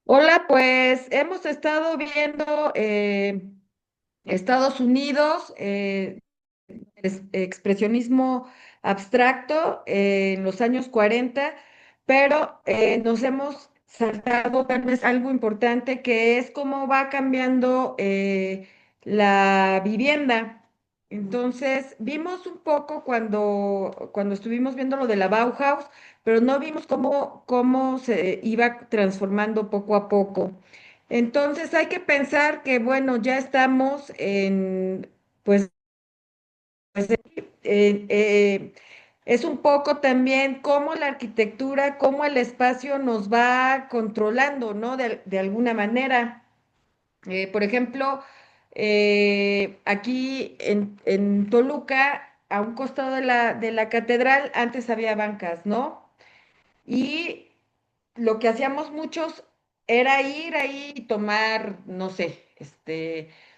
Hola, pues hemos estado viendo Estados Unidos, expresionismo abstracto en los años 40, pero nos hemos saltado tal vez algo importante que es cómo va cambiando la vivienda. Entonces, vimos un poco cuando estuvimos viendo lo de la Bauhaus, pero no vimos cómo se iba transformando poco a poco. Entonces, hay que pensar que, bueno, ya estamos pues, eh, eh, es un poco también cómo la arquitectura, cómo el espacio nos va controlando, ¿no? De alguna manera. Por ejemplo, aquí en Toluca, a un costado de la catedral, antes había bancas, ¿no? Y lo que hacíamos muchos era ir ahí y tomar, no sé,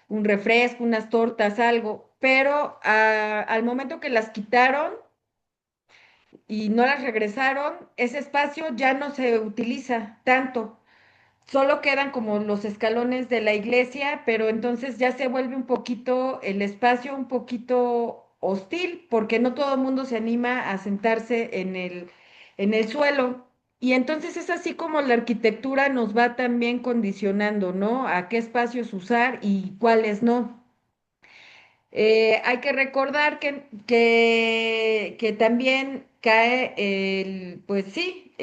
un refresco, unas tortas, algo, pero al momento que las quitaron y no las regresaron, ese espacio ya no se utiliza tanto. Solo quedan como los escalones de la iglesia, pero entonces ya se vuelve un poquito el espacio, un poquito hostil, porque no todo el mundo se anima a sentarse en el suelo. Y entonces es así como la arquitectura nos va también condicionando, ¿no? A qué espacios usar y cuáles no. Hay que recordar que también cae pues sí,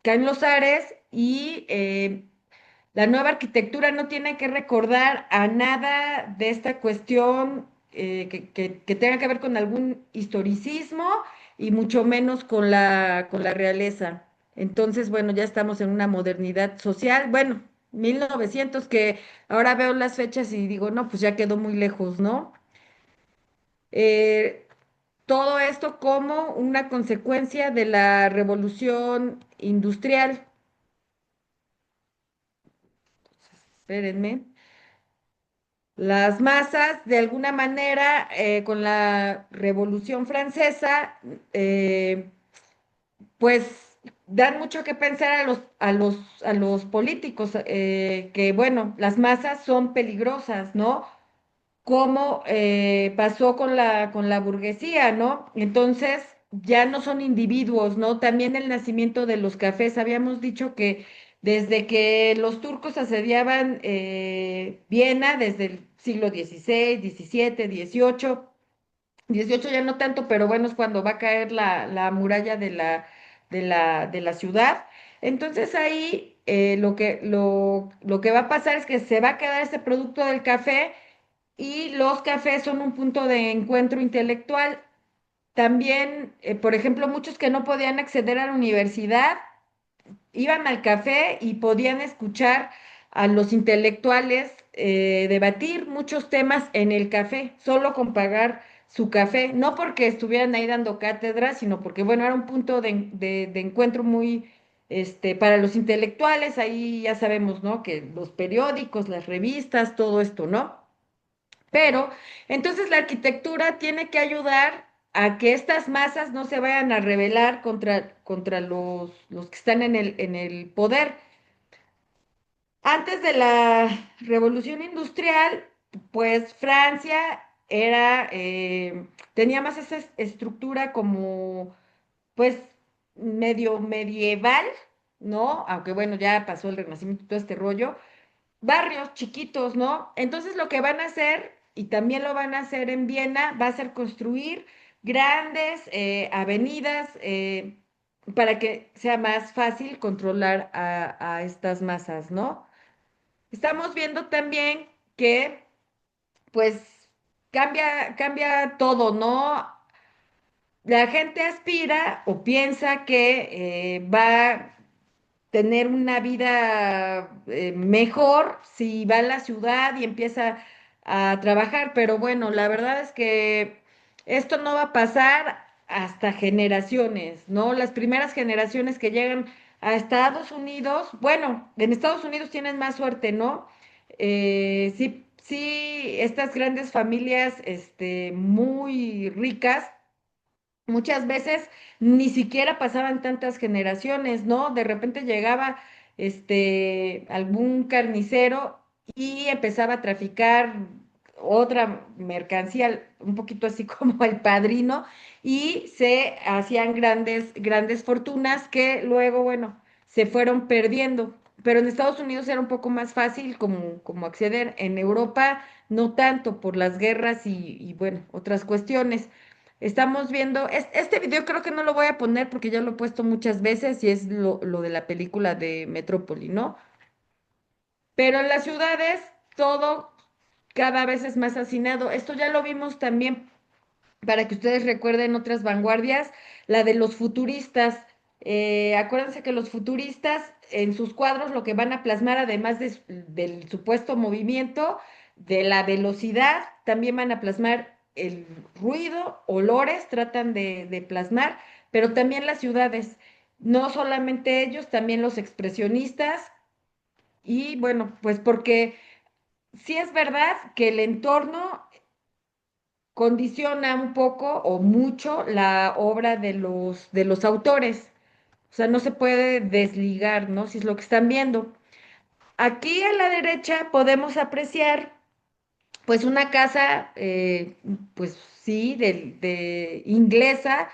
caen los ares y la nueva arquitectura no tiene que recordar a nada de esta cuestión que tenga que ver con algún historicismo y mucho menos con la realeza. Entonces, bueno, ya estamos en una modernidad social. Bueno, 1900 que ahora veo las fechas y digo, no, pues ya quedó muy lejos, ¿no? Eh, Todo esto como una consecuencia de la revolución industrial. Espérenme. Las masas, de alguna manera, con la Revolución Francesa, eh, pues dan mucho que pensar a los políticos, que bueno, las masas son peligrosas, ¿no? Como pasó con la burguesía, ¿no? Entonces, ya no son individuos, ¿no? También el nacimiento de los cafés, habíamos dicho que desde que los turcos asediaban Viena, desde el siglo XVI, XVII, XVIII ya no tanto, pero bueno, es cuando va a caer la muralla de la ciudad. Entonces ahí lo que va a pasar es que se va a quedar ese producto del café y los cafés son un punto de encuentro intelectual. También, por ejemplo, muchos que no podían acceder a la universidad iban al café y podían escuchar a los intelectuales debatir muchos temas en el café, solo con pagar su café, no porque estuvieran ahí dando cátedra, sino porque, bueno, era un punto de encuentro muy, para los intelectuales, ahí ya sabemos, ¿no? Que los periódicos, las revistas, todo esto, ¿no? Pero entonces la arquitectura tiene que ayudar a que estas masas no se vayan a rebelar contra los que están en el poder. Antes de la Revolución Industrial, pues Francia tenía más esa estructura como, pues, medio medieval, ¿no? Aunque bueno, ya pasó el Renacimiento y todo este rollo barrios chiquitos, ¿no? Entonces lo que van a hacer, y también lo van a hacer en Viena, va a ser construir grandes avenidas para que sea más fácil controlar a estas masas, ¿no? Estamos viendo también que, pues, cambia todo, ¿no? La gente aspira o piensa que va a tener una vida mejor si va a la ciudad y empieza a trabajar, pero bueno, la verdad es que esto no va a pasar hasta generaciones, ¿no? Las primeras generaciones que llegan a Estados Unidos, bueno, en Estados Unidos tienen más suerte, ¿no? Sí, sí, estas grandes familias, muy ricas muchas veces ni siquiera pasaban tantas generaciones, ¿no? De repente llegaba algún carnicero y empezaba a traficar otra mercancía, un poquito así como El Padrino, y se hacían grandes fortunas que luego, bueno, se fueron perdiendo. Pero en Estados Unidos era un poco más fácil como acceder. En Europa no tanto por las guerras y bueno, otras cuestiones. Estamos viendo, este video creo que no lo voy a poner porque ya lo he puesto muchas veces y es lo de la película de Metrópoli, ¿no? Pero en las ciudades todo cada vez es más hacinado. Esto ya lo vimos también para que ustedes recuerden otras vanguardias, la de los futuristas. Acuérdense que los futuristas en sus cuadros lo que van a plasmar, además del supuesto movimiento, de la velocidad, también van a plasmar el ruido, olores, tratan de plasmar, pero también las ciudades. No solamente ellos, también los expresionistas. Y bueno, pues porque sí es verdad que el entorno condiciona un poco o mucho la obra de los autores. O sea, no se puede desligar, ¿no? Si es lo que están viendo. Aquí a la derecha podemos apreciar, pues, una casa, pues sí, de inglesa.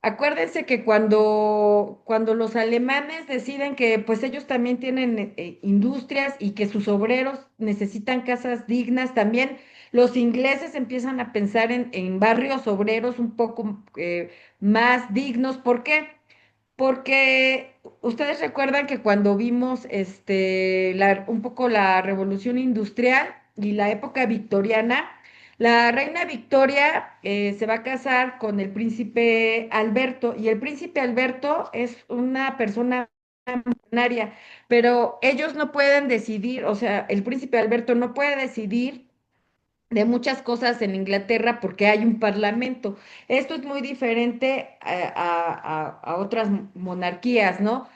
Acuérdense que cuando los alemanes deciden que pues ellos también tienen industrias y que sus obreros necesitan casas dignas, también los ingleses empiezan a pensar en barrios obreros un poco más dignos. ¿Por qué? Porque ustedes recuerdan que cuando vimos un poco la revolución industrial y la época victoriana, la reina Victoria se va a casar con el príncipe Alberto y el príncipe Alberto es una persona millonaria, pero ellos no pueden decidir, o sea, el príncipe Alberto no puede decidir de muchas cosas en Inglaterra porque hay un parlamento. Esto es muy diferente a otras monarquías, ¿no?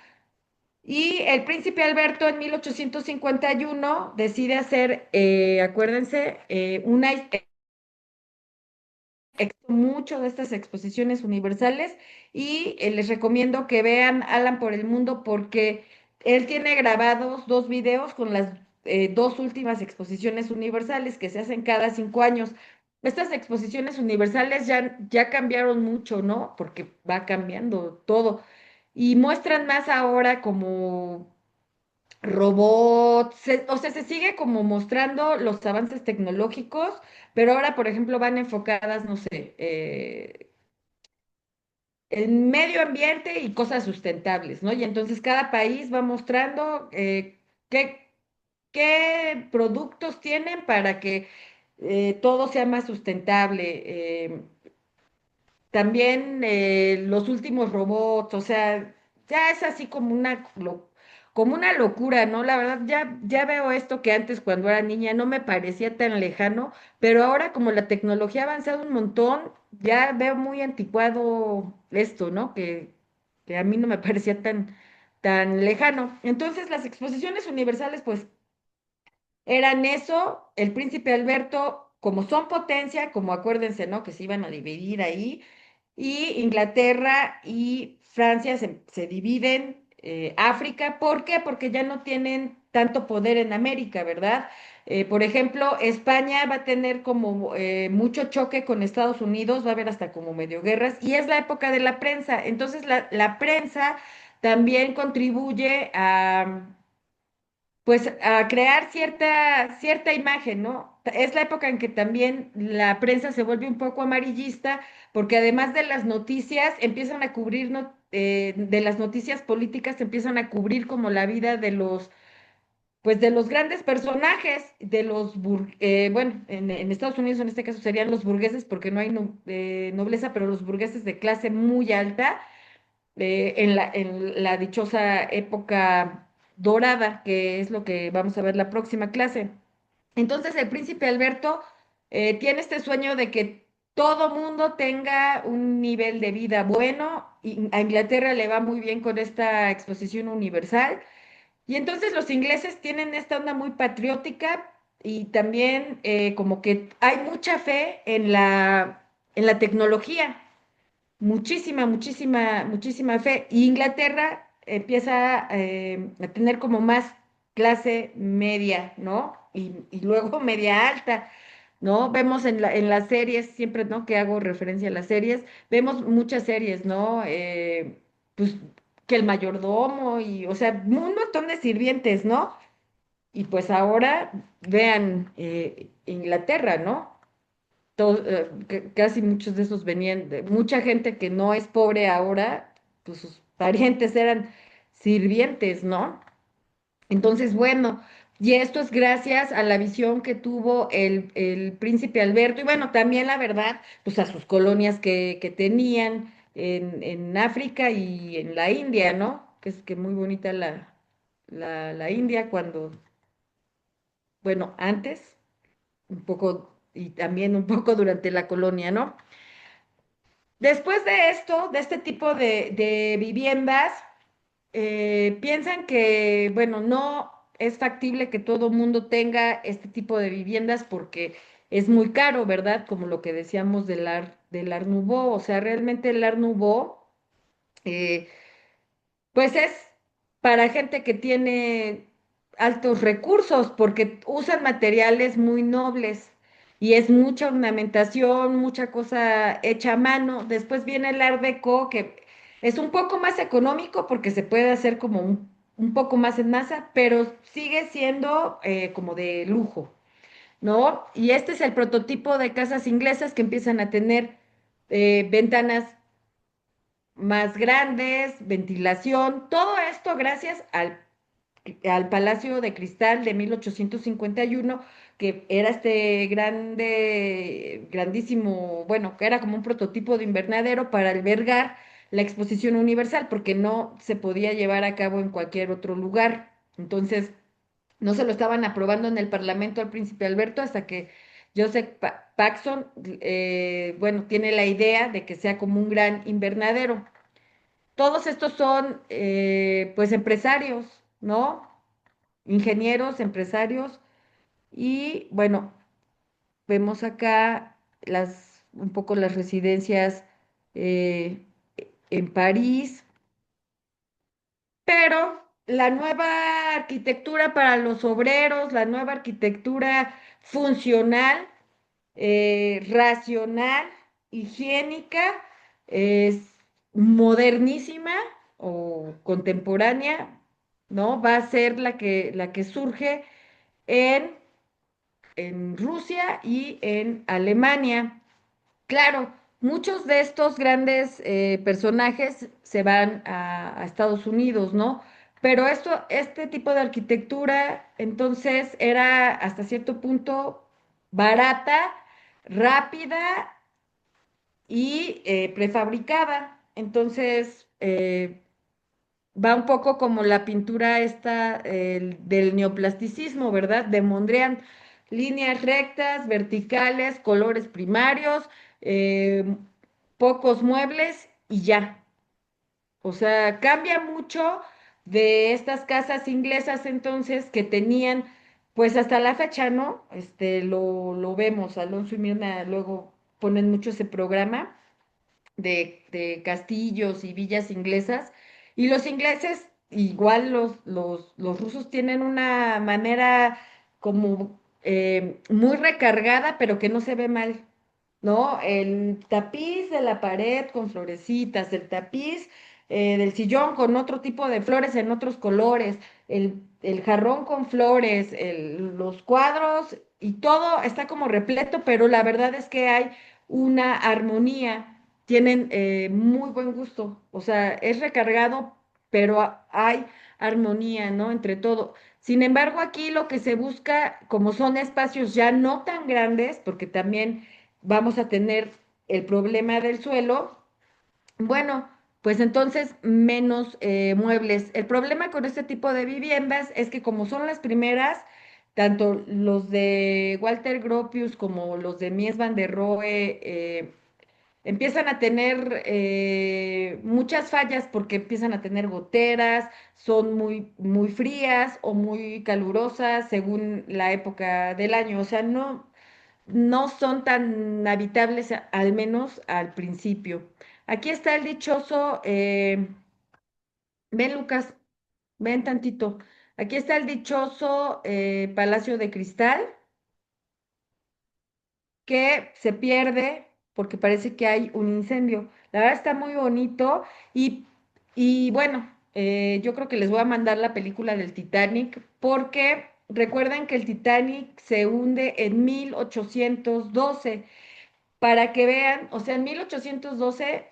Y el príncipe Alberto en 1851 decide hacer, acuérdense, mucho de estas exposiciones universales y les recomiendo que vean Alan por el Mundo porque él tiene grabados dos videos con las dos últimas exposiciones universales que se hacen cada 5 años. Estas exposiciones universales ya cambiaron mucho, ¿no? Porque va cambiando todo y muestran más ahora como robots, o sea, se sigue como mostrando los avances tecnológicos, pero ahora, por ejemplo, van enfocadas, no sé, en medio ambiente y cosas sustentables, ¿no? Y entonces cada país va mostrando qué, qué productos tienen para que todo sea más sustentable. También los últimos robots, o sea, ya es así como una locura, ¿no? La verdad, ya veo esto que antes cuando era niña no me parecía tan lejano, pero ahora como la tecnología ha avanzado un montón, ya veo muy anticuado esto, ¿no? Que a mí no me parecía tan lejano. Entonces, las exposiciones universales, pues eran eso, el príncipe Alberto, como son potencia, como acuérdense, ¿no? Que se iban a dividir ahí, y Inglaterra y Francia se dividen, África, ¿por qué? Porque ya no tienen tanto poder en América, ¿verdad? Por ejemplo, España va a tener como mucho choque con Estados Unidos, va a haber hasta como medio guerras, y es la época de la prensa, entonces la prensa también contribuye pues a crear cierta imagen, ¿no? Es la época en que también la prensa se vuelve un poco amarillista, porque además de las noticias, empiezan a cubrir, de las noticias políticas, empiezan a cubrir como la vida pues de los grandes personajes, bueno, en Estados Unidos en este caso serían los burgueses, porque no hay nobleza, pero los burgueses de clase muy alta en la dichosa época dorada, que es lo que vamos a ver la próxima clase. Entonces, el príncipe Alberto tiene este sueño de que todo mundo tenga un nivel de vida bueno, y a Inglaterra le va muy bien con esta exposición universal. Y entonces los ingleses tienen esta onda muy patriótica y también como que hay mucha fe en la tecnología. Muchísima, muchísima, muchísima fe. Y Inglaterra, empieza a tener como más clase media, ¿no? Y luego media alta, ¿no? Vemos en las series, siempre, ¿no? Que hago referencia a las series, vemos muchas series, ¿no? Pues que el mayordomo y, o sea, un montón de sirvientes, ¿no? Y pues ahora vean Inglaterra, ¿no? Casi muchos de esos venían de mucha gente que no es pobre ahora, pues sus parientes eran sirvientes, ¿no? Entonces, bueno, y esto es gracias a la visión que tuvo el príncipe Alberto y bueno, también la verdad, pues a sus colonias que tenían en África y en la India, ¿no? Que es que muy bonita la India cuando, bueno, antes, un poco y también un poco durante la colonia, ¿no? Después de esto, de este tipo de viviendas, piensan que, bueno, no es factible que todo mundo tenga este tipo de viviendas porque es muy caro, ¿verdad? Como lo que decíamos del Art Nouveau, o sea, realmente el Art Nouveau, eh, pues es para gente que tiene altos recursos porque usan materiales muy nobles y es mucha ornamentación, mucha cosa hecha a mano. Después viene el Art Deco que es un poco más económico porque se puede hacer como un poco más en masa, pero sigue siendo como de lujo, ¿no? Y este es el prototipo de casas inglesas que empiezan a tener ventanas más grandes, ventilación, todo esto gracias al Palacio de Cristal de 1851, que era este grandísimo, bueno, que era como un prototipo de invernadero para albergar la Exposición Universal, porque no se podía llevar a cabo en cualquier otro lugar. Entonces, no se lo estaban aprobando en el Parlamento al príncipe Alberto hasta que Joseph Paxson, bueno, tiene la idea de que sea como un gran invernadero. Todos estos son, pues, empresarios, ¿no? Ingenieros, empresarios, y bueno, vemos acá un poco las residencias eh, en París, pero la nueva arquitectura para los obreros, la nueva arquitectura funcional, racional, higiénica, es modernísima o contemporánea, ¿no? Va a ser la que surge en, en Rusia y en Alemania. Claro, muchos de estos grandes personajes se van a Estados Unidos, ¿no? Pero este tipo de arquitectura, entonces, era hasta cierto punto barata, rápida y prefabricada. Entonces, va un poco como la pintura esta del neoplasticismo, ¿verdad? De Mondrian, líneas rectas, verticales, colores primarios, eh, pocos muebles y ya. O sea, cambia mucho de estas casas inglesas entonces que tenían, pues hasta la fecha, ¿no? Lo vemos, Alonso y Mirna luego ponen mucho ese programa de castillos y villas inglesas. Y los ingleses, igual los rusos, tienen una manera como muy recargada, pero que no se ve mal, ¿no? El tapiz de la pared con florecitas, el tapiz del sillón con otro tipo de flores en otros colores, el jarrón con flores, los cuadros y todo está como repleto, pero la verdad es que hay una armonía, tienen muy buen gusto, o sea, es recargado, pero hay armonía, ¿no? Entre todo. Sin embargo, aquí lo que se busca, como son espacios ya no tan grandes, porque también vamos a tener el problema del suelo, bueno, pues entonces menos muebles. El problema con este tipo de viviendas es que como son las primeras, tanto los de Walter Gropius como los de Mies van der Rohe empiezan a tener muchas fallas porque empiezan a tener goteras, son muy, muy frías o muy calurosas según la época del año. O sea, no son tan habitables, al menos al principio. Aquí está el dichoso Ven, Lucas, ven tantito. Aquí está el dichoso Palacio de Cristal que se pierde porque parece que hay un incendio. La verdad está muy bonito y, y bueno, yo creo que les voy a mandar la película del Titanic porque recuerden que el Titanic se hunde en 1812 para que vean, o sea, en 1812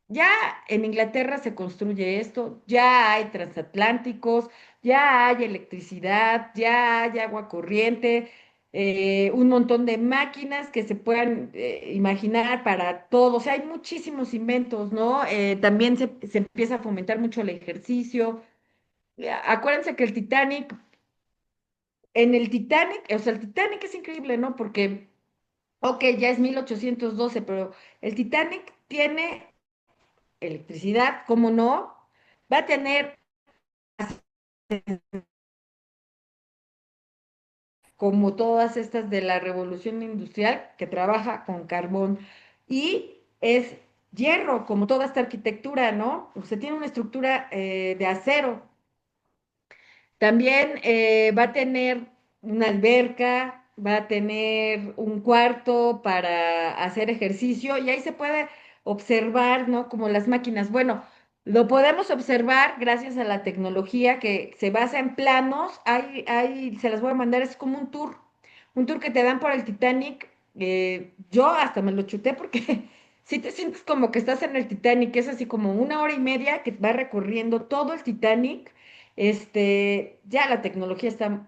ya en Inglaterra se construye esto, ya hay transatlánticos, ya hay electricidad, ya hay agua corriente, un montón de máquinas que se puedan imaginar para todo. O sea, hay muchísimos inventos, ¿no? También se empieza a fomentar mucho el ejercicio. Acuérdense que el Titanic, en el Titanic, o sea, el Titanic es increíble, ¿no? Porque, ok, ya es 1812, pero el Titanic tiene electricidad, ¿cómo no? Va a tener como todas estas de la revolución industrial que trabaja con carbón y es hierro, como toda esta arquitectura, ¿no? O sea, tiene una estructura de acero. También va a tener una alberca, va a tener un cuarto para hacer ejercicio y ahí se puede observar, ¿no? Como las máquinas. Bueno, lo podemos observar gracias a la tecnología que se basa en planos. Ahí se las voy a mandar, es como un tour que te dan por el Titanic. Yo hasta me lo chuté porque si te sientes como que estás en el Titanic, es así como una hora y media que va recorriendo todo el Titanic. Ya la tecnología está,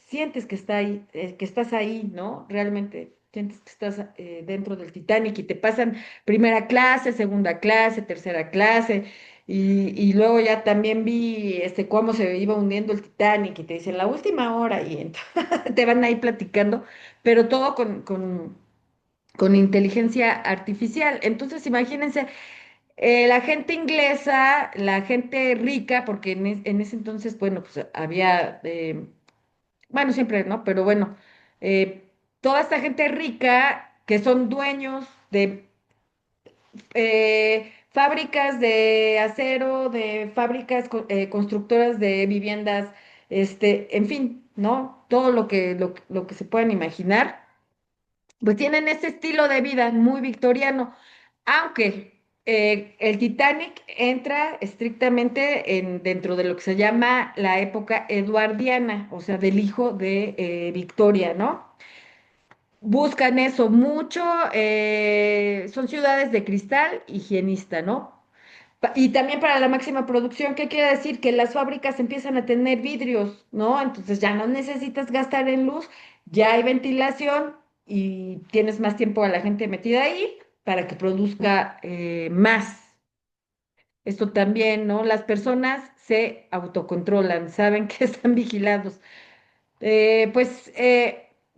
sientes que está ahí, que estás ahí, ¿no? Realmente sientes que estás dentro del Titanic y te pasan primera clase, segunda clase, tercera clase, y luego ya también vi cómo se iba hundiendo el Titanic y te dicen la última hora y entonces te van ahí platicando, pero todo con inteligencia artificial. Entonces, imagínense la gente inglesa, la gente rica, porque en ese entonces, bueno, pues había, bueno, siempre, ¿no? Pero bueno, eh, toda esta gente rica que son dueños de fábricas de acero, de fábricas constructoras de viviendas, en fin, ¿no? Todo lo que se puedan imaginar pues tienen ese estilo de vida muy victoriano, aunque el Titanic entra estrictamente dentro de lo que se llama la época eduardiana, o sea, del hijo de Victoria, ¿no? Buscan eso mucho, son ciudades de cristal higienista, ¿no? Y también para la máxima producción, ¿qué quiere decir? Que las fábricas empiezan a tener vidrios, ¿no? Entonces ya no necesitas gastar en luz, ya hay ventilación y tienes más tiempo a la gente metida ahí para que produzca más. Esto también, ¿no? Las personas se autocontrolan, saben que están vigilados. Pues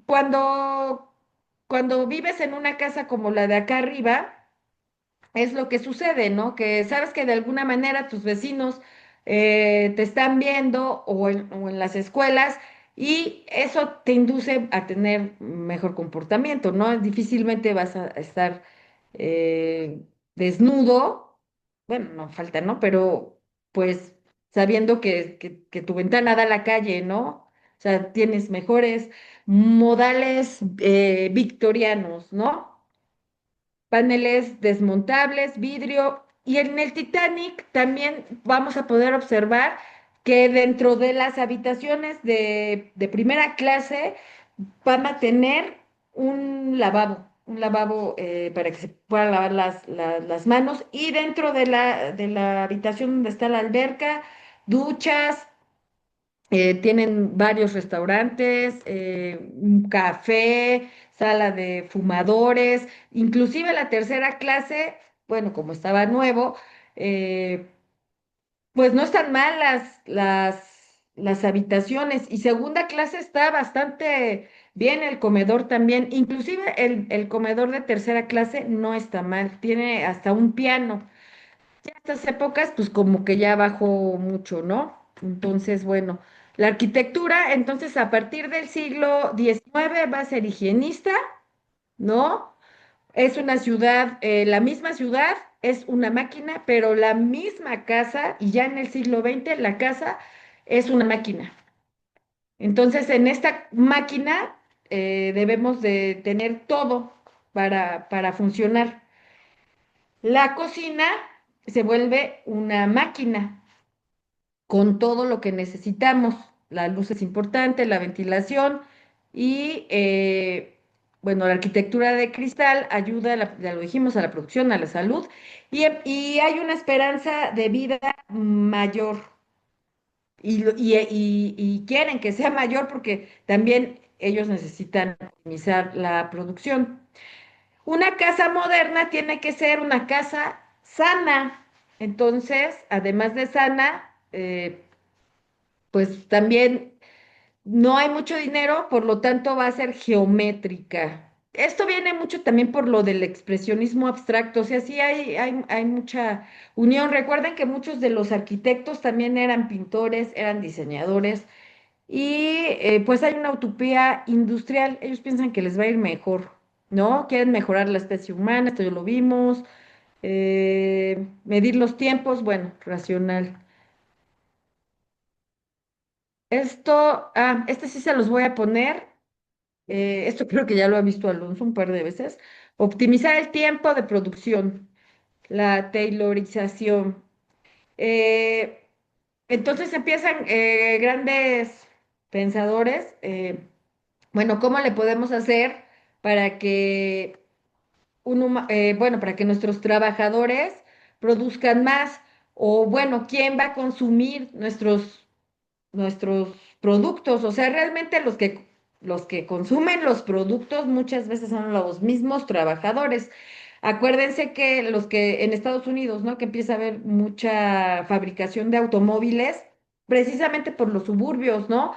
cuando, cuando vives en una casa como la de acá arriba, es lo que sucede, ¿no? Que sabes que de alguna manera tus vecinos te están viendo o en las escuelas y eso te induce a tener mejor comportamiento, ¿no? Difícilmente vas a estar eh, desnudo, bueno, no falta, ¿no? Pero pues sabiendo que tu ventana da a la calle, ¿no? O sea, tienes mejores modales victorianos, ¿no? Paneles desmontables, vidrio. Y en el Titanic también vamos a poder observar que dentro de las habitaciones de primera clase van a tener un lavabo para que se puedan lavar las manos. Y dentro de la habitación donde está la alberca, duchas, tienen varios restaurantes, un café, sala de fumadores, inclusive la tercera clase, bueno, como estaba nuevo, eh, pues no están mal las habitaciones y segunda clase está bastante bien el comedor también, inclusive el comedor de tercera clase no está mal, tiene hasta un piano estas épocas, pues como que ya bajó mucho, ¿no? Entonces, bueno, la arquitectura, entonces a partir del siglo XIX va a ser higienista, ¿no? Es una ciudad, la misma ciudad es una máquina, pero la misma casa, y ya en el siglo XX la casa es una máquina. Entonces, en esta máquina debemos de tener todo para funcionar. La cocina se vuelve una máquina con todo lo que necesitamos. La luz es importante, la ventilación y, bueno, la arquitectura de cristal ayuda, ya lo dijimos, a la producción, a la salud y hay una esperanza de vida mayor y quieren que sea mayor porque también ellos necesitan optimizar la producción. Una casa moderna tiene que ser una casa sana. Entonces, además de sana, pues también no hay mucho dinero, por lo tanto va a ser geométrica. Esto viene mucho también por lo del expresionismo abstracto, o sea, sí hay mucha unión. Recuerden que muchos de los arquitectos también eran pintores, eran diseñadores, y pues hay una utopía industrial. Ellos piensan que les va a ir mejor, ¿no? Quieren mejorar la especie humana, esto ya lo vimos, medir los tiempos, bueno, racional. Este sí se los voy a poner. Esto creo que ya lo ha visto Alonso un par de veces. Optimizar el tiempo de producción, la tailorización. Eh, entonces empiezan grandes pensadores. Bueno, ¿cómo le podemos hacer para que bueno, para que nuestros trabajadores produzcan más? O bueno, ¿quién va a consumir nuestros productos? O sea, realmente los que consumen los productos muchas veces son los mismos trabajadores. Acuérdense que los que en Estados Unidos, ¿no? Que empieza a haber mucha fabricación de automóviles, precisamente por los suburbios, ¿no?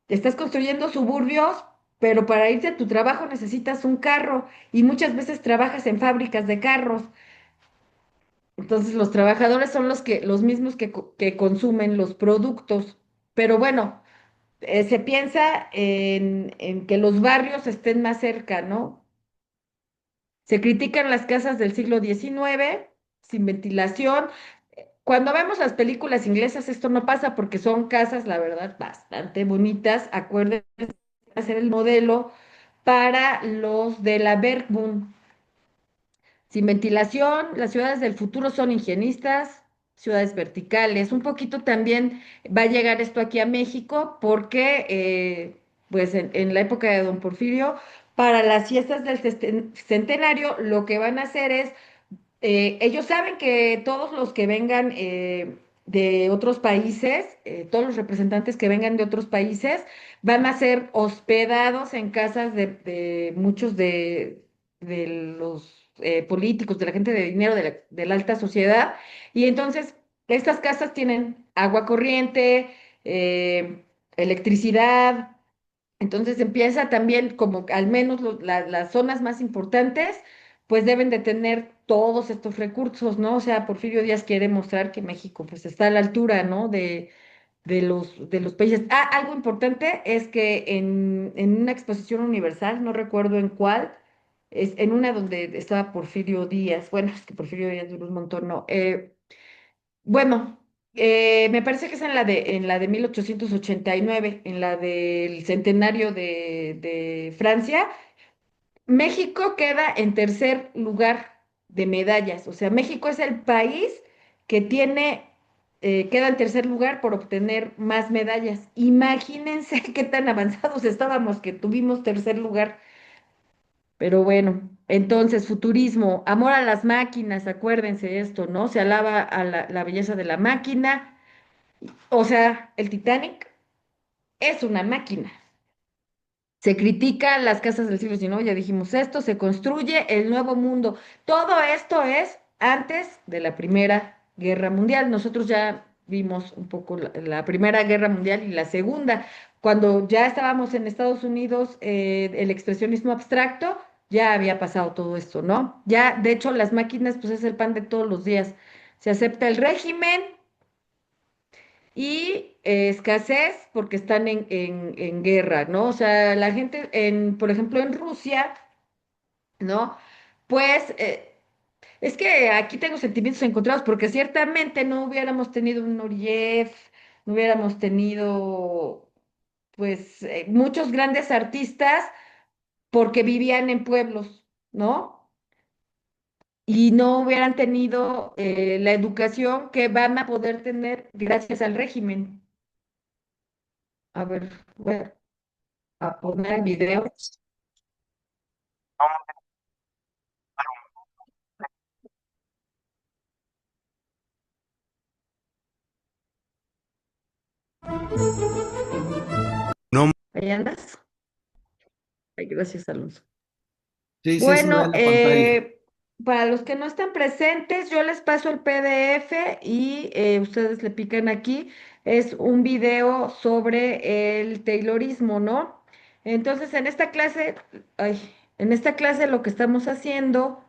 Estás construyendo suburbios, pero para irte a tu trabajo necesitas un carro y muchas veces trabajas en fábricas de carros. Entonces los trabajadores son los mismos que consumen los productos. Pero bueno, se piensa en que los barrios estén más cerca, ¿no? Se critican las casas del siglo XIX sin ventilación. Cuando vemos las películas inglesas, esto no pasa porque son casas, la verdad, bastante bonitas. Acuérdense de hacer el modelo para los de la Bergman. Sin ventilación, las ciudades del futuro son higienistas, ciudades verticales. Un poquito también va a llegar esto aquí a México porque, pues en la época de Don Porfirio, para las fiestas del centenario, lo que van a hacer es ellos saben que todos los que vengan de otros países, todos los representantes que vengan de otros países, van a ser hospedados en casas de muchos de los políticos, de la gente de dinero, de la alta sociedad. Y entonces, estas casas tienen agua corriente, electricidad. Entonces empieza también como al menos las zonas más importantes, pues deben de tener todos estos recursos, ¿no? O sea, Porfirio Díaz quiere mostrar que México pues está a la altura, ¿no? De los países. Algo importante es que en una exposición universal, no recuerdo en cuál, es en una donde estaba Porfirio Díaz, bueno, es que Porfirio Díaz duró un montón, ¿no? Bueno, me parece que es en la de 1889, en la del centenario de Francia. México queda en tercer lugar de medallas. O sea, México es el país que queda en tercer lugar por obtener más medallas. Imagínense qué tan avanzados estábamos que tuvimos tercer lugar. Pero bueno, entonces, futurismo, amor a las máquinas, acuérdense esto, ¿no? Se alaba a la belleza de la máquina. O sea, el Titanic es una máquina. Se critica las casas del siglo XIX, ya dijimos esto, se construye el nuevo mundo. Todo esto es antes de la Primera Guerra Mundial. Nosotros ya vimos un poco la Primera Guerra Mundial y la Segunda. Cuando ya estábamos en Estados Unidos, el expresionismo abstracto, ya había pasado todo esto, ¿no? Ya, de hecho, las máquinas, pues es el pan de todos los días. Se acepta el régimen, y escasez porque están en guerra, ¿no? O sea, la gente, por ejemplo, en Rusia, ¿no? Pues es que aquí tengo sentimientos encontrados porque ciertamente no hubiéramos tenido un Nuriev, no hubiéramos tenido pues muchos grandes artistas porque vivían en pueblos, ¿no? Y no hubieran tenido la educación que van a poder tener gracias al régimen. A ver, voy a poner el video. No, ¿Ahí andas? Ay, gracias, Alonso. sí, sí, se ve Bueno, en la pantalla. para los que no están presentes, yo les paso el PDF y ustedes le pican aquí. Es un video sobre el Taylorismo, ¿no? Entonces, ay, en esta clase lo que estamos haciendo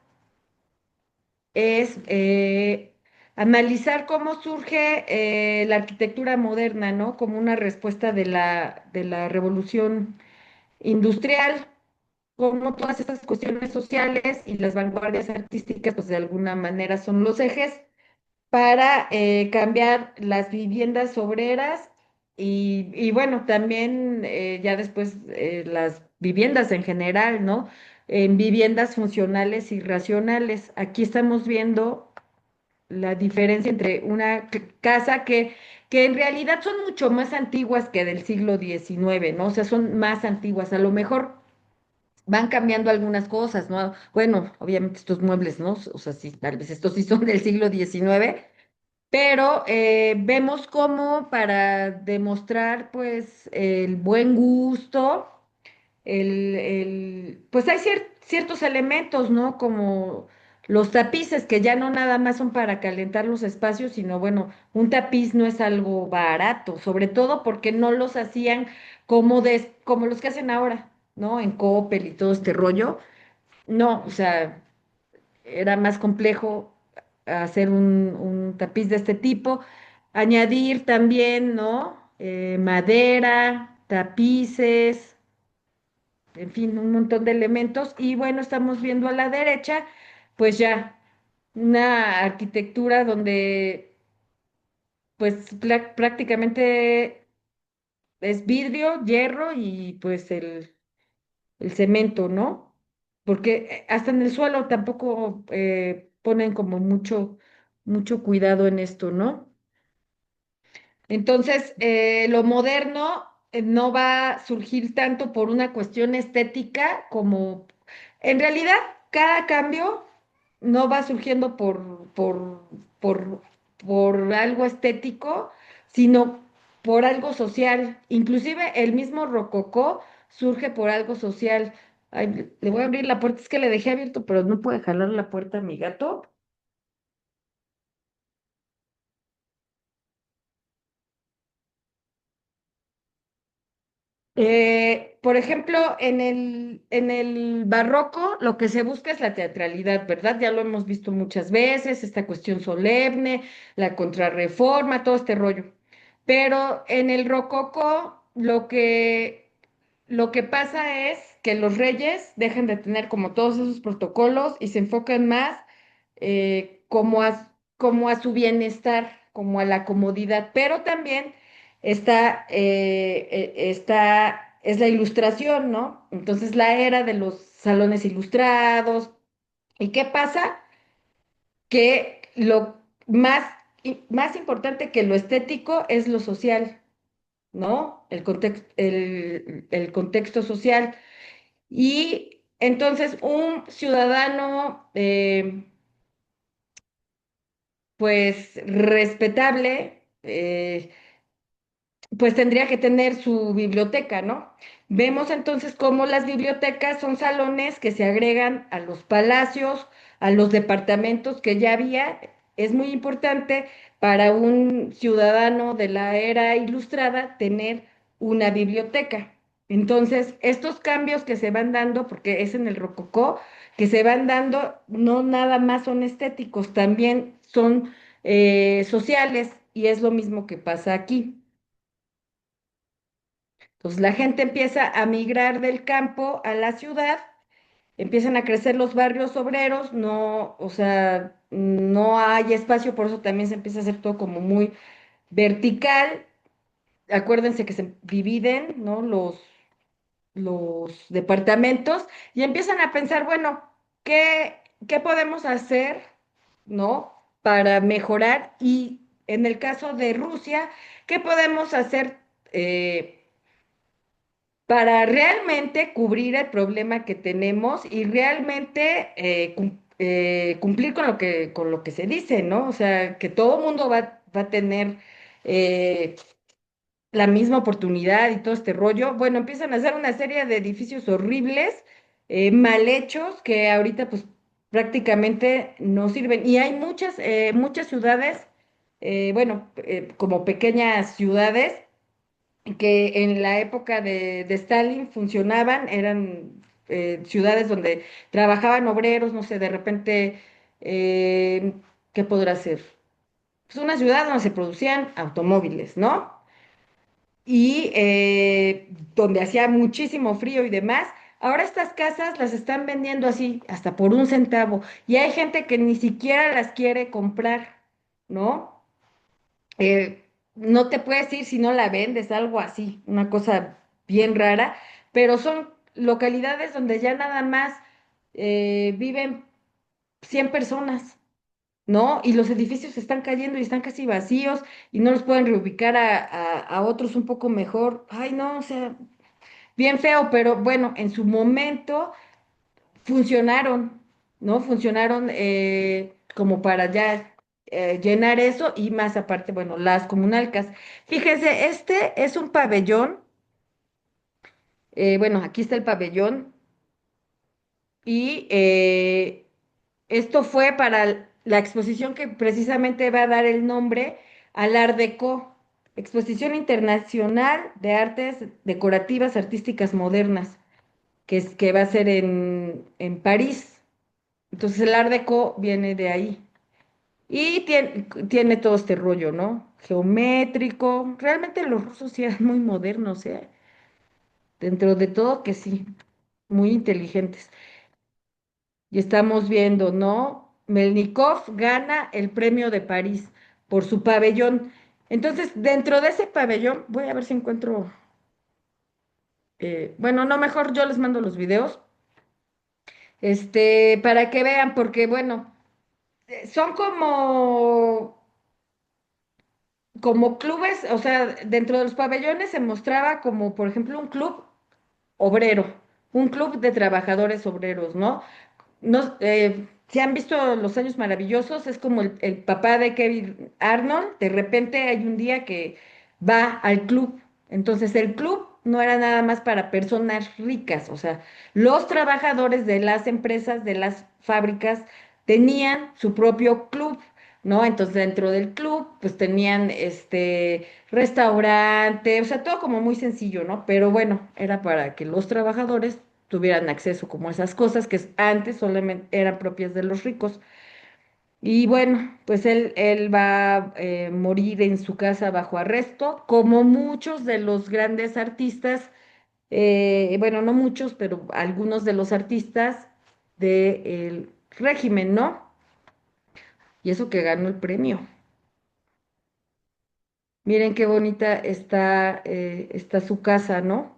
es analizar cómo surge la arquitectura moderna, ¿no? Como una respuesta de la revolución industrial, cómo todas estas cuestiones sociales y las vanguardias artísticas, pues de alguna manera son los ejes para cambiar las viviendas obreras y bueno, también ya después las viviendas en general, ¿no? En viviendas funcionales y racionales. Aquí estamos viendo la diferencia entre una casa que en realidad son mucho más antiguas que del siglo XIX, ¿no? O sea, son más antiguas. A lo mejor van cambiando algunas cosas, ¿no? Bueno, obviamente estos muebles, ¿no? O sea, sí, tal vez estos sí son del siglo XIX, pero vemos cómo para demostrar, pues, el buen gusto, pues hay ciertos elementos, ¿no? Como los tapices, que ya no nada más son para calentar los espacios, sino, bueno, un tapiz no es algo barato, sobre todo porque no los hacían como los que hacen ahora, ¿no? En Coppel y todo este rollo. No, o sea, era más complejo hacer un tapiz de este tipo. Añadir también, ¿no? Madera, tapices, en fin, un montón de elementos. Y bueno, estamos viendo a la derecha, pues ya una arquitectura donde, pues prácticamente es vidrio, hierro y pues el cemento, ¿no? Porque hasta en el suelo tampoco ponen como mucho cuidado en esto, ¿no? Entonces, lo moderno no va a surgir tanto por una cuestión estética como, en realidad, cada cambio no va surgiendo por, por algo estético, sino por algo social. Inclusive el mismo rococó surge por algo social. Ay, le voy a abrir la puerta, es que le dejé abierto, pero no puede jalar la puerta a mi gato. Por ejemplo, en el barroco lo que se busca es la teatralidad, ¿verdad? Ya lo hemos visto muchas veces, esta cuestión solemne, la contrarreforma, todo este rollo. Pero en el rococó lo que pasa es que los reyes dejan de tener como todos esos protocolos y se enfocan más como a su bienestar, como a la comodidad, pero también es la ilustración, ¿no? Entonces la era de los salones ilustrados. ¿Y qué pasa? Que lo más importante que lo estético es lo social, ¿no? El contexto social. Y entonces un ciudadano, pues respetable, pues tendría que tener su biblioteca, ¿no? Vemos entonces cómo las bibliotecas son salones que se agregan a los palacios, a los departamentos que ya había. Es muy importante para un ciudadano de la era ilustrada tener una biblioteca. Entonces, estos cambios que se van dando, porque es en el rococó, que se van dando, no nada más son estéticos, también son sociales, y es lo mismo que pasa aquí. Entonces la gente empieza a migrar del campo a la ciudad empiezan a crecer los barrios obreros, no, o sea, no hay espacio, por eso también se empieza a hacer todo como muy vertical. Acuérdense que se dividen, ¿no? Los departamentos y empiezan a pensar, bueno, ¿qué podemos hacer, ¿no? Para mejorar y en el caso de Rusia, ¿qué podemos hacer para realmente cubrir el problema que tenemos y realmente cumplir con lo que se dice, ¿no? O sea, que todo mundo va a tener eh, la misma oportunidad y todo este rollo. Bueno, empiezan a hacer una serie de edificios horribles, mal hechos, que ahorita pues prácticamente no sirven. Y hay muchas ciudades, bueno, como pequeñas ciudades, que en la época de Stalin funcionaban, eran ciudades donde trabajaban obreros, no sé, de repente, eh, ¿qué podrá ser? Pues una ciudad donde se producían automóviles, ¿no? Y donde hacía muchísimo frío y demás. Ahora estas casas las están vendiendo así, hasta por un centavo, y hay gente que ni siquiera las quiere comprar, ¿no? No te puedes ir si no la vendes, algo así, una cosa bien rara, pero son localidades donde ya nada más viven 100 personas. ¿No? Y los edificios se están cayendo y están casi vacíos y no los pueden reubicar a otros un poco mejor. Ay, no, o sea, bien feo, pero bueno, en su momento funcionaron, ¿no? Funcionaron como para ya llenar eso y más aparte, bueno, las comunalcas. Fíjese, este es un pabellón, bueno, aquí está el pabellón y esto fue para la exposición que precisamente va a dar el nombre al Art Deco, Exposición Internacional de Artes Decorativas Artísticas Modernas, que va a ser en París. Entonces el Art Deco viene de ahí. Y tiene todo este rollo, ¿no? Geométrico. Realmente los rusos sí eran muy modernos, ¿eh? Dentro de todo que sí, muy inteligentes. Y estamos viendo, ¿no? Melnikov gana el premio de París por su pabellón. Entonces, dentro de ese pabellón, voy a ver si encuentro, bueno, no, mejor yo les mando los videos, para que vean, porque bueno, son como clubes, o sea, dentro de los pabellones se mostraba como, por ejemplo, un club obrero, un club de trabajadores obreros, ¿no? No, si han visto Los Años Maravillosos, es como el papá de Kevin Arnold, de repente hay un día que va al club. Entonces el club no era nada más para personas ricas, o sea, los trabajadores de las empresas, de las fábricas, tenían su propio club, ¿no? Entonces dentro del club, pues tenían este restaurante, o sea, todo como muy sencillo, ¿no? Pero bueno, era para que los trabajadores tuvieran acceso como a esas cosas que antes solamente eran propias de los ricos. Y bueno, pues él va a morir en su casa bajo arresto, como muchos de los grandes artistas, bueno, no muchos, pero algunos de los artistas del régimen, ¿no? Y eso que ganó el premio. Miren qué bonita está su casa, ¿no?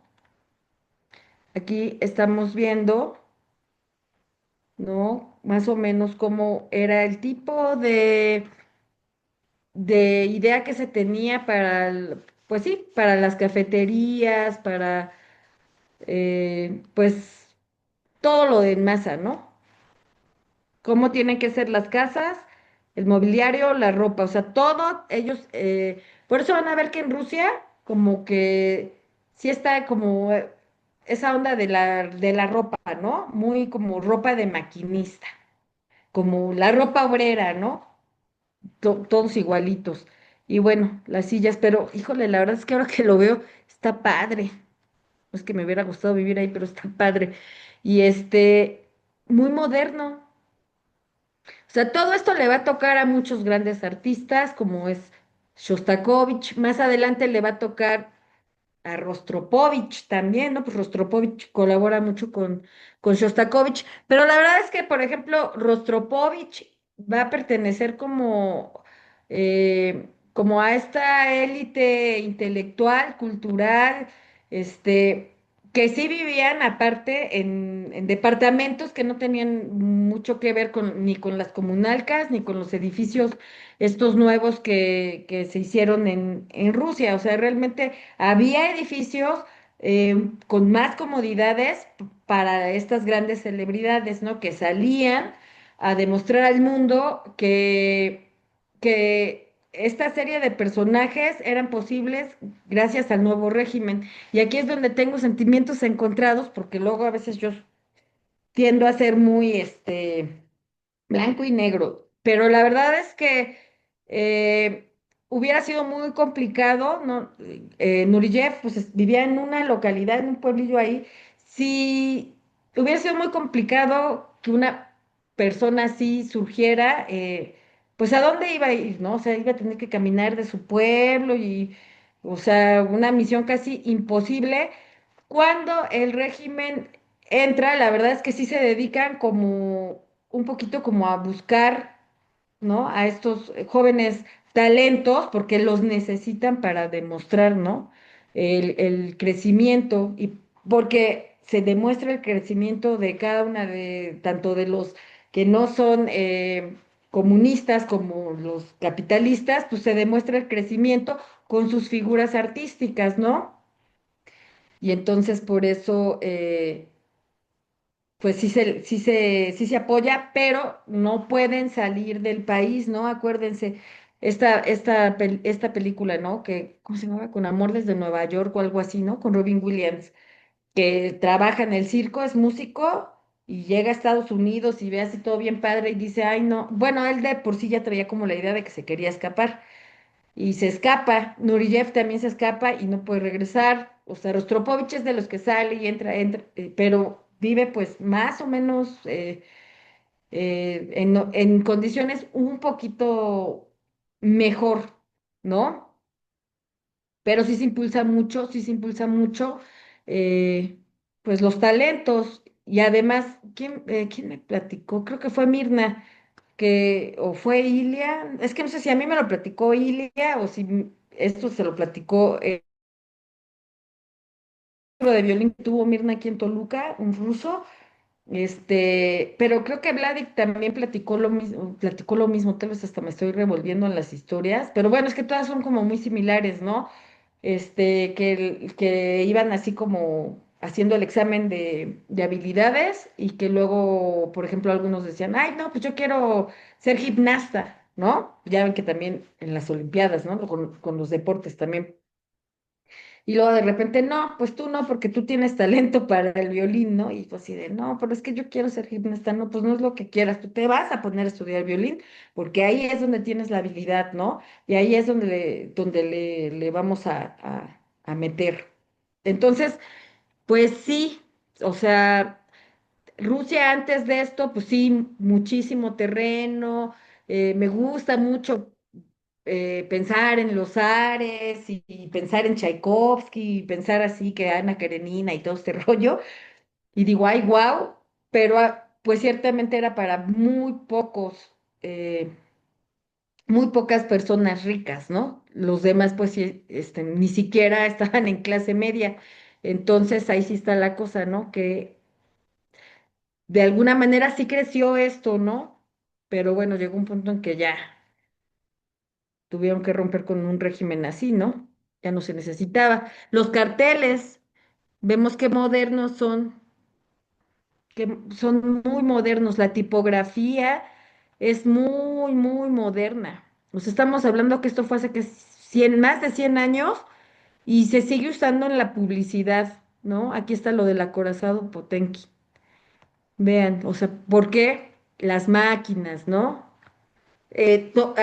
Aquí estamos viendo, ¿no? Más o menos cómo era el tipo de idea que se tenía para, pues sí, para las cafeterías, para, pues, todo lo de en masa, ¿no? Cómo tienen que ser las casas, el mobiliario, la ropa, o sea, todo, ellos, por eso van a ver que en Rusia, como que sí está como esa onda de la ropa, ¿no? Muy como ropa de maquinista, como la ropa obrera, ¿no? Todos igualitos. Y bueno, las sillas, pero híjole, la verdad es que ahora que lo veo, está padre. No es que me hubiera gustado vivir ahí, pero está padre. Y muy moderno. O sea, todo esto le va a tocar a muchos grandes artistas, como es Shostakovich. Más adelante le va a tocar a Rostropovich también, ¿no? Pues Rostropovich colabora mucho con Shostakovich, pero la verdad es que, por ejemplo, Rostropovich va a pertenecer como a esta élite intelectual, cultural, este, que sí vivían aparte en departamentos que no tenían mucho que ver ni con las comunalcas, ni con los edificios estos nuevos que se hicieron en Rusia. O sea, realmente había edificios con más comodidades para estas grandes celebridades, ¿no? Que salían a demostrar al mundo que esta serie de personajes eran posibles gracias al nuevo régimen. Y aquí es donde tengo sentimientos encontrados, porque luego a veces yo tiendo a ser muy, blanco y negro. Pero la verdad es que eh, hubiera sido muy complicado, ¿no? Nureyev, pues vivía en una localidad, en un pueblillo ahí. Si hubiera sido muy complicado que una persona así surgiera, pues ¿a dónde iba a ir, no? O sea, iba a tener que caminar de su pueblo y, o sea, una misión casi imposible. Cuando el régimen entra, la verdad es que sí se dedican como un poquito como a buscar, ¿no? A estos jóvenes talentos, porque los necesitan para demostrar, ¿no? El crecimiento y porque se demuestra el crecimiento de cada una tanto de los que no son comunistas como los capitalistas, pues se demuestra el crecimiento con sus figuras artísticas, ¿no? Y entonces por eso, pues sí se apoya, pero no pueden salir del país, ¿no? Acuérdense, esta película, ¿no? ¿Cómo se llamaba? Con Amor desde Nueva York o algo así, ¿no? Con Robin Williams, que trabaja en el circo, es músico y llega a Estados Unidos y ve así todo bien padre y dice, ay, no. Bueno, él de por sí ya traía como la idea de que se quería escapar y se escapa. Nureyev también se escapa y no puede regresar. O sea, Rostropovich es de los que sale y entra, pero vive pues más o menos en condiciones un poquito mejor, ¿no? Pero sí se impulsa mucho, eh, pues los talentos. Y además, ¿quién me platicó? Creo que fue Mirna o fue Ilia, es que no sé si a mí me lo platicó Ilia o si esto se lo platicó de violín que tuvo Mirna aquí en Toluca, un ruso, pero creo que Vladik también platicó lo mismo, tal vez hasta me estoy revolviendo en las historias, pero bueno, es que todas son como muy similares, ¿no? Que iban así como haciendo el examen de habilidades y que luego, por ejemplo, algunos decían, ay, no, pues yo quiero ser gimnasta, ¿no? Ya ven que también en las Olimpiadas, ¿no? Con los deportes también. Y luego de repente, no, pues tú no, porque tú tienes talento para el violín, ¿no? Y pues así de, no, pero es que yo quiero ser gimnasta, no, pues no es lo que quieras, tú te vas a poner a estudiar violín, porque ahí es donde tienes la habilidad, ¿no? Y ahí es donde le vamos a meter. Entonces, pues sí, o sea, Rusia antes de esto, pues sí, muchísimo terreno, me gusta mucho pensar en los Ares y pensar en Tchaikovsky y pensar así que Ana Karenina y todo este rollo. Y digo, ay, wow, pero pues ciertamente era para muy pocas personas ricas, ¿no? Los demás, pues sí, ni siquiera estaban en clase media. Entonces ahí sí está la cosa, ¿no? Que de alguna manera sí creció esto, ¿no? Pero bueno, llegó un punto en que ya tuvieron que romper con un régimen así, ¿no? Ya no se necesitaba. Los carteles, vemos que son muy modernos. La tipografía es muy, muy moderna. Nos estamos hablando que esto fue hace más de 100 años y se sigue usando en la publicidad, ¿no? Aquí está lo del acorazado Potenki. Vean, o sea, ¿por qué? Las máquinas, ¿no?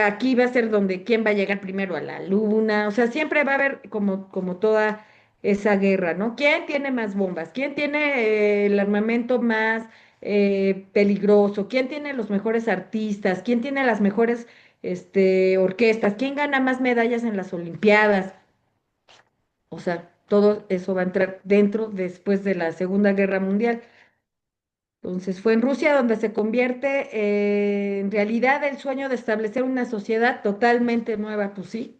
Aquí va a ser donde quién va a llegar primero a la luna, o sea, siempre va a haber como toda esa guerra, ¿no? ¿Quién tiene más bombas? ¿Quién tiene el armamento más peligroso? ¿Quién tiene los mejores artistas? ¿Quién tiene las mejores orquestas? ¿Quién gana más medallas en las Olimpiadas? O sea. todo eso va a entrar dentro después de la Segunda Guerra Mundial. Entonces fue en Rusia donde se convierte en realidad el sueño de establecer una sociedad totalmente nueva, pues sí.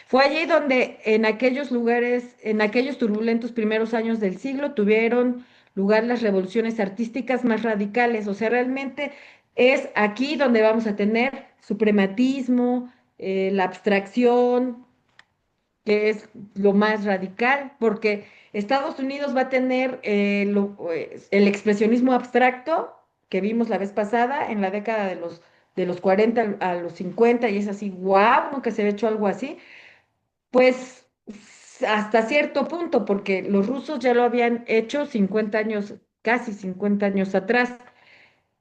Fue allí donde en aquellos lugares, en aquellos turbulentos primeros años del siglo, tuvieron lugar las revoluciones artísticas más radicales. O sea, realmente es aquí donde vamos a tener suprematismo, la abstracción, que es lo más radical, porque Estados Unidos va a tener el expresionismo abstracto que vimos la vez pasada en la década de los 40 a los 50 y es así, guau, nunca se había hecho algo así, pues hasta cierto punto, porque los rusos ya lo habían hecho 50 años, casi 50 años atrás.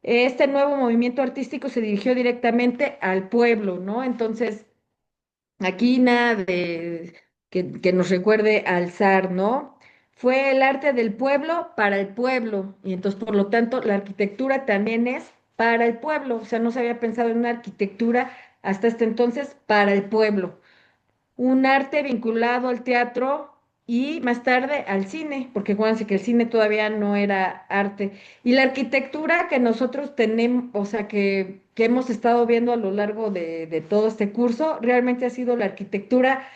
Este nuevo movimiento artístico se dirigió directamente al pueblo, ¿no? Entonces, aquí nada de que nos recuerde al zar, ¿no? Fue el arte del pueblo para el pueblo, y entonces, por lo tanto, la arquitectura también es para el pueblo, o sea, no se había pensado en una arquitectura hasta este entonces para el pueblo. Un arte vinculado al teatro y más tarde al cine, porque acuérdense que el cine todavía no era arte. Y la arquitectura que nosotros tenemos, o sea, que hemos estado viendo a lo largo de todo este curso, realmente ha sido la arquitectura,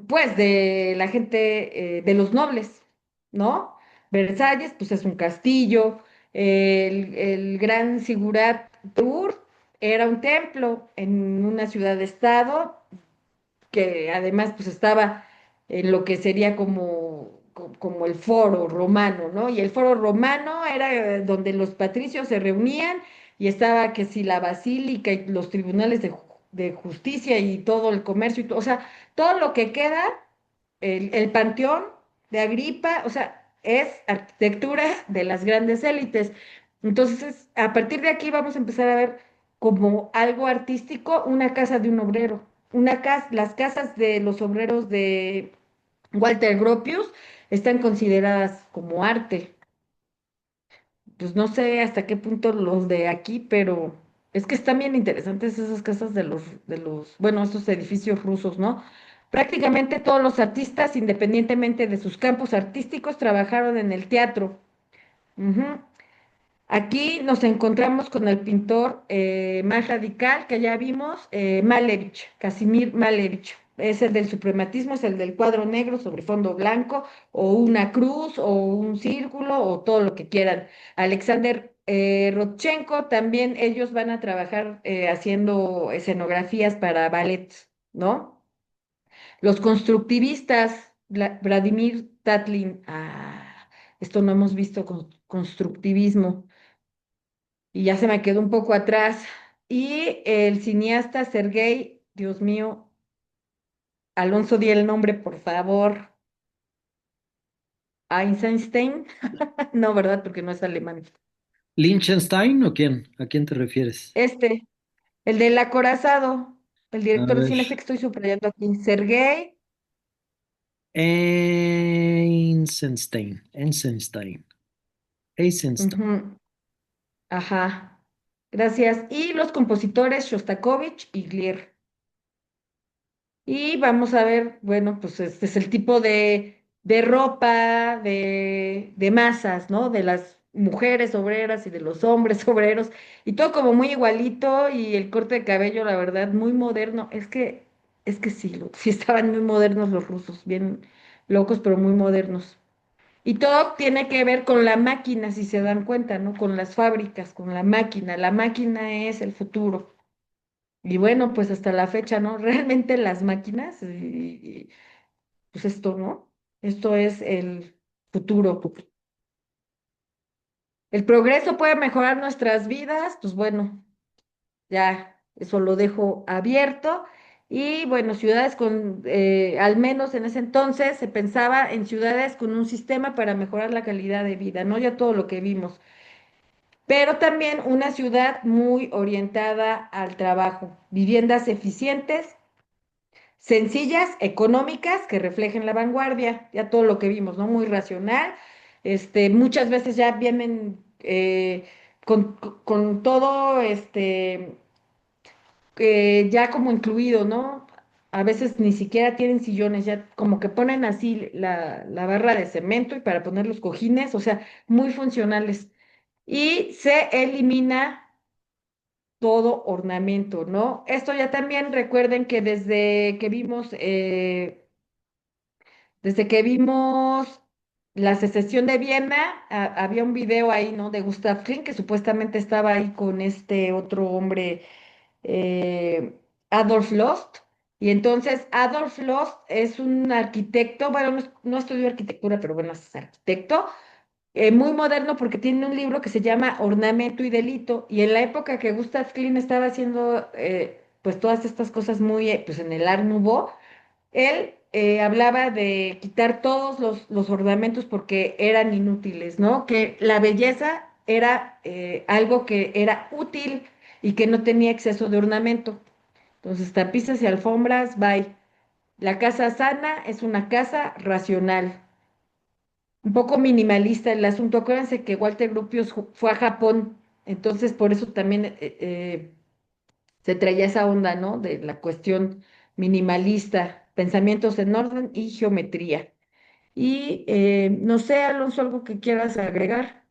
pues, de la gente, de los nobles, ¿no? Versalles, pues es un castillo. El Gran Sigurat Tour era un templo en una ciudad-estado que además pues estaba en lo que sería como el foro romano, ¿no? Y el foro romano era donde los patricios se reunían y estaba que si la basílica y los tribunales de justicia y todo el comercio y todo, o sea, todo lo que queda, el panteón de Agripa, o sea, es arquitectura de las grandes élites. Entonces, a partir de aquí vamos a empezar a ver como algo artístico una casa de un obrero. Las casas de los obreros de Walter Gropius están consideradas como arte. Pues no sé hasta qué punto los de aquí, pero es que están bien interesantes esas casas bueno, esos edificios rusos, ¿no? Prácticamente todos los artistas, independientemente de sus campos artísticos, trabajaron en el teatro. Ujú. Aquí nos encontramos con el pintor más radical que ya vimos, Malevich, Casimir Malevich. Es el del suprematismo, es el del cuadro negro sobre fondo blanco, o una cruz, o un círculo, o todo lo que quieran. Alexander Rodchenko, también ellos van a trabajar haciendo escenografías para ballets, ¿no? Los constructivistas, Vladimir Tatlin, esto no hemos visto constructivismo y ya se me quedó un poco atrás. Y el cineasta Sergei, Dios mío, Alonso, di el nombre, por favor. Eisenstein. No, ¿verdad? Porque no es alemán. ¿Liechtenstein o quién? ¿A quién te refieres? Este, el del acorazado, el A director de ver. cine este que estoy subrayando aquí. Sergei. Eisenstein. Eisenstein. Eisenstein. Ujú, ajá. Gracias. Y los compositores Shostakovich y Glier. Y vamos a ver, bueno, pues este es el tipo de ropa, de masas, ¿no? De las mujeres obreras y de los hombres obreros, y todo como muy igualito, y el corte de cabello, la verdad, muy moderno. Es que sí, sí estaban muy modernos los rusos, bien locos, pero muy modernos. Y todo tiene que ver con la máquina, si se dan cuenta, ¿no? Con las fábricas, con la máquina. La máquina es el futuro. Y bueno, pues hasta la fecha, ¿no? Realmente las máquinas, pues esto, ¿no? Esto es el futuro. El progreso puede mejorar nuestras vidas, pues bueno, ya eso lo dejo abierto. Y bueno, ciudades al menos en ese entonces se pensaba en ciudades con un sistema para mejorar la calidad de vida, ¿no? Ya todo lo que vimos, pero también una ciudad muy orientada al trabajo, viviendas eficientes, sencillas, económicas, que reflejen la vanguardia, ya todo lo que vimos, ¿no? Muy racional. Muchas veces ya vienen con todo ya como incluido, ¿no? a veces ni siquiera tienen sillones, ya como que ponen así la barra de cemento y para poner los cojines, o sea, muy funcionales. Y se elimina todo ornamento, ¿no? Esto ya también recuerden que desde que vimos la secesión de Viena, había un video ahí, ¿no? De Gustav Klimt, que supuestamente estaba ahí con este otro hombre, Adolf Lost. Y entonces Adolf Lost es un arquitecto, bueno, no estudió arquitectura, pero bueno, es arquitecto, muy moderno porque tiene un libro que se llama Ornamento y Delito. Y en la época que Gustav Klimt estaba haciendo pues todas estas cosas muy pues en el Art Nouveau, él hablaba de quitar todos los ornamentos porque eran inútiles, ¿no? Que la belleza era algo que era útil y que no tenía exceso de ornamento. Entonces, tapices y alfombras, bye. La casa sana es una casa racional, un poco minimalista el asunto. Acuérdense que Walter Gropius fue a Japón, entonces por eso también se traía esa onda, ¿no? De la cuestión minimalista, pensamientos en orden y geometría. Y no sé, Alonso, algo que quieras agregar.